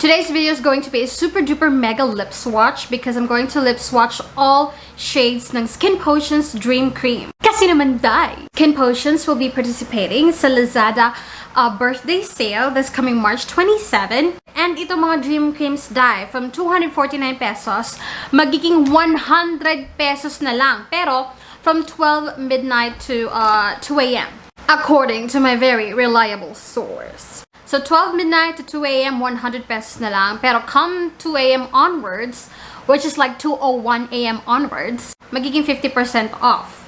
Today's video is going to be a super duper mega lip swatch because I'm going to lip swatch all shades ng SkinPotion's Dream Cream. Kasi naman dai! SkinPotions will be participating sa Lazada birthday sale this coming March 27. And ito mga Dream Creams dai from 249 pesos, magiging 100 pesos na lang. Pero from 12 midnight to 2 a.m. according to my very reliable source. So 12 midnight to 2 a.m. 100 pesos na lang. Pero come 2 a.m. onwards, which is like 2:01 a.m. onwards, magiging 50% off.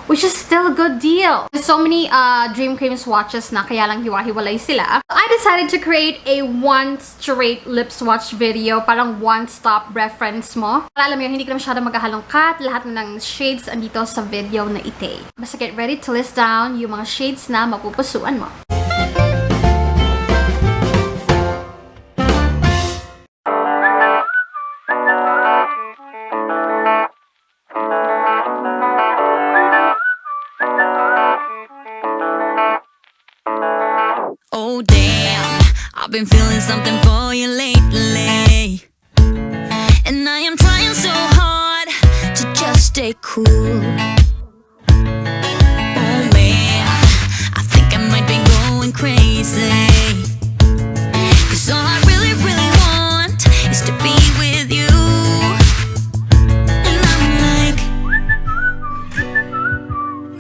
Which is still a good deal. There's so many Dream Cream swatches na kaya lang hiwa-hiwalay sila. I decided to create a one straight lip swatch video, parang one-stop reference mo. Para alam mo yun, hindi ka na masyado maghahalongkat, lahat ng shades andito sa video na ite. Basta get ready to list down yung mga shades na mapupusuan mo. Oh damn, I've been feeling something for you lately, and I am trying so hard to just stay cool. Oh man, I think I might be going crazy, 'cause all I really, really want is to be with you. And I'm like,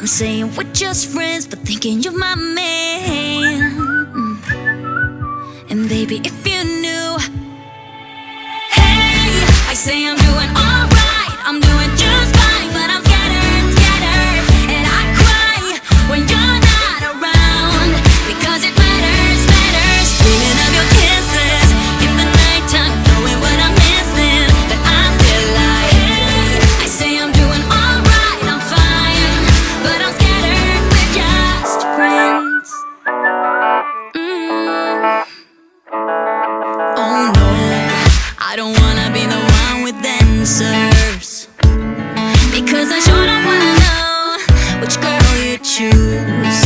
I'm saying we're just friends, but thinking you're my man. And baby, if you knew, hey, I say I'm doing alright, I'm doing just fine, but I'm scattered, scattered, and I cry when you're not around, because it matters, matters, dreaming of your kisses in the nighttime, knowing what I'm missing, but I'm still like, hey, I say I'm doing alright, I'm fine, but I'm scattered, we're just friends. Oh no, I don't wanna be the one with answers, because I sure don't wanna know which girl you choose.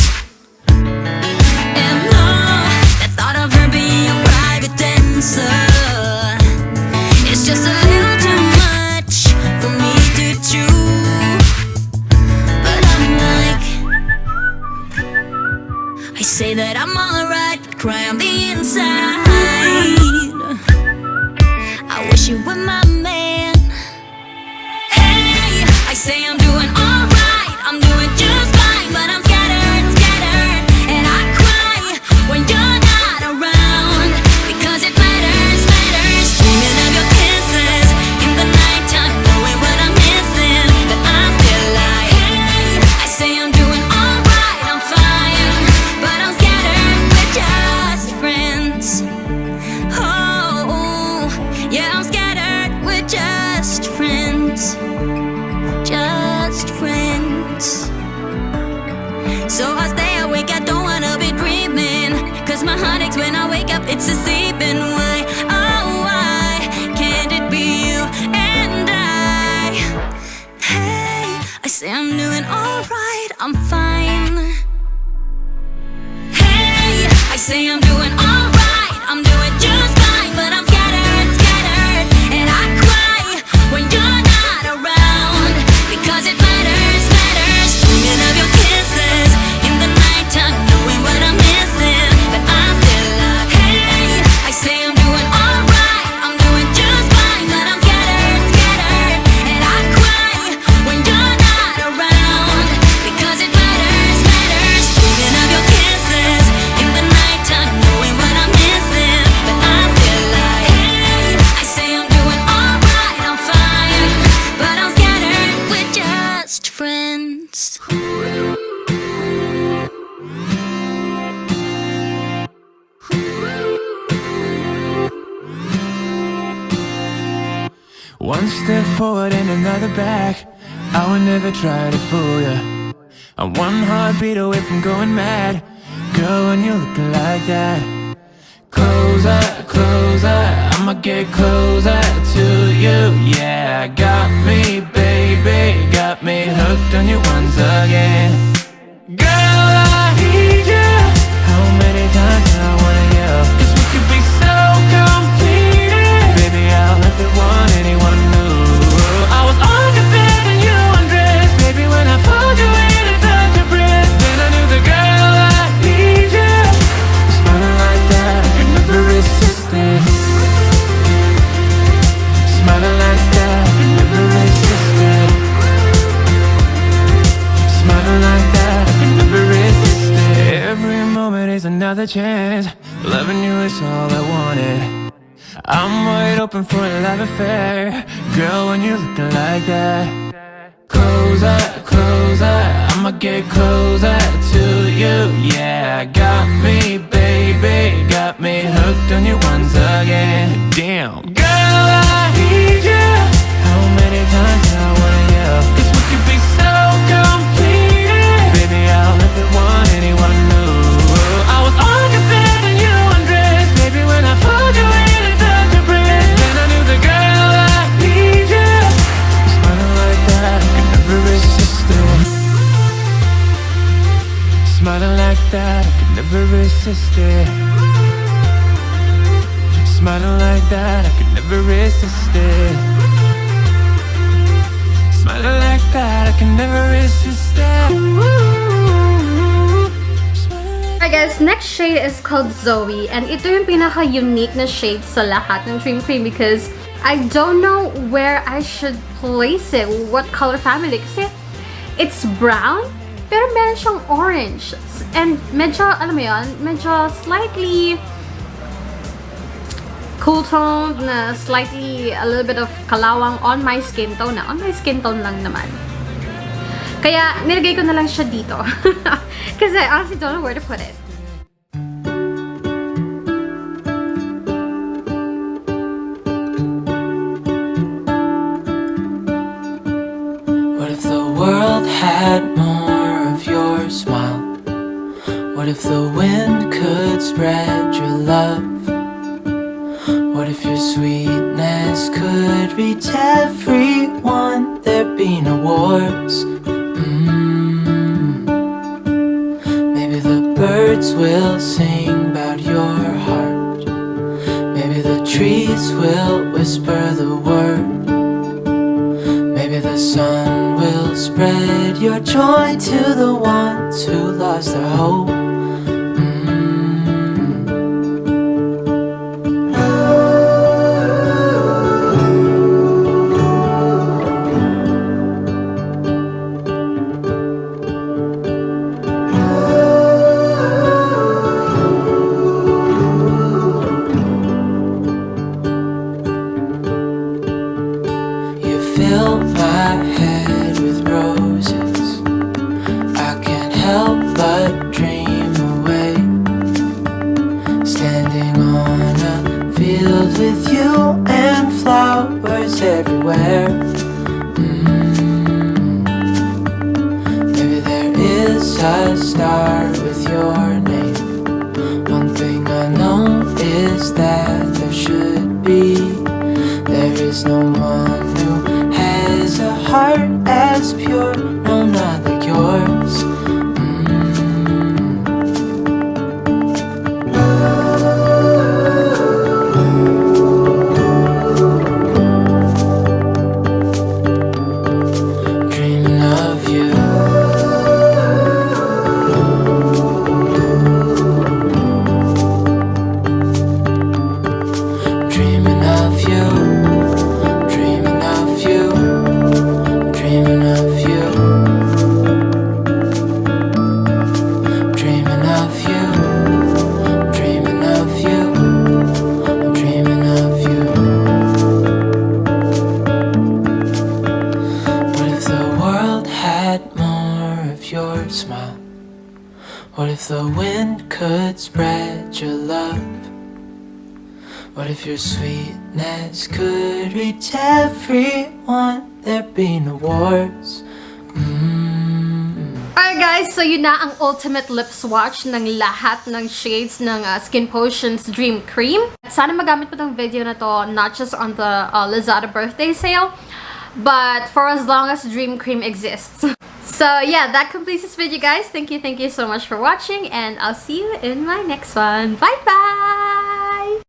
And no, the thought of her being a private dancer, it's just a little too much for me to chew. But I'm like, I say that I'm alright, but cry on the inside. I wish you were my man. Hey, I say I'm doing alright, I'm doing just fine, but I'm scattered, scattered, and I cry when you're not around, because it matters, matters, dreaming of your kisses in the nighttime, knowing what I'm missing, but I'm still like, hey, I say I'm doing alright, I'm fine, but I'm scattered, we're just friends. Oh, yeah, I'm scattered, we're just friends. Just friends. So I stay awake, I don't wanna be dreaming, 'cause my heart aches when I wake up, it's deceiving. Why, oh why can't it be you and I? Hey, I say I'm doing alright, I'm fine. Hey, I say I'm doing alright, I'm doing just fine, but I'm scattered, scattered, and I cry when you're not around, because it matters, matters, dreaming of your kisses in the nighttime, knowing what I'm missing, but I'm still like, hey, I say I'm doing alright, I'm doing just fine, but I'm scattered, scattered, and I cry when you're not around, because it matters, matters, dreaming of your kisses in the nighttime, knowing what I'm missing, but I'm still like, hey, I say I'm doing alright, I'm fine, but I'm scattered, we're just friends. One step forward and another back, I would never try to fool ya. I'm one heartbeat away from going mad, girl, when you're looking like that. Closer, closer, I'ma get closer to you. Yeah, got me, baby, got me hooked on you once again. Girl, I need you. How many times do I wanna yell? 'Cause we could be so complete. another chance. Loving you is all I wanted. I'm wide open for a love affair. Girl, when you're looking like that. Closer, closer, I'ma get closer to you. Yeah, got me, baby, got me hooked on you once again. Damn, girl, I need you. How many times do I wanna yell? 'Cause we could be so complete. Baby, I'll never want anyone new. I was on your bed and you undressed. Baby, when I pulled you in, it felt your breath. Then I knew the girl I need you. Smiling like that, I could never resist it. Smiling like that, I could never resist it. Smiling like that, I could never resist it. Smiling like that, I can never resist it. Alright guys, next shade is called Zoe, and ito yung pinaka-unique na shade sa lahat ng Dream Cream because I don't know where I should place it, what color family, kasi it's brown, pero meron siyang orange, and medyo, alam mo yun, medyo slightly cool tone na slightly a little bit of kalawang on my skin tone na. On my skin tone lang naman. Kaya nilagay ko na lang siya dito. Kasi I honestly don't know where to put it. What if the world had more of your smile? What if the wind could spread your love? What if your sweetness could reach everyone? There'd be no wars. Maybe the birds will sing about your heart. Maybe the trees will whisper the word. Maybe the sun will spread your joy to the ones who lost their hope. Fill my head with roses. I can't help but dream away. Standing on a field with you and flowers everywhere. Maybe there is a star with your name. One thing I know is that there should be. There is no one who has a heart as pure, no, not like yours. Dreaming of you. Dreaming of you. Dreaming of you. Dreaming of you. Dreaming of you. Dreaming of you. I'm dreaming of you. What if the world had more of your smile? What if the wind could spread your love? What if your sweetness could reach everyone? There'd be no wars. Alright guys, so yun na ang ultimate lip swatch ng lahat ng shades ng SkinPotion's Dream Cream. Sana magamit mo tong video na to not just on the Lazada birthday sale, but for as long as Dream Cream exists. So yeah, that completes this video guys. Thank you so much for watching, and I'll see you in my next one. Bye bye!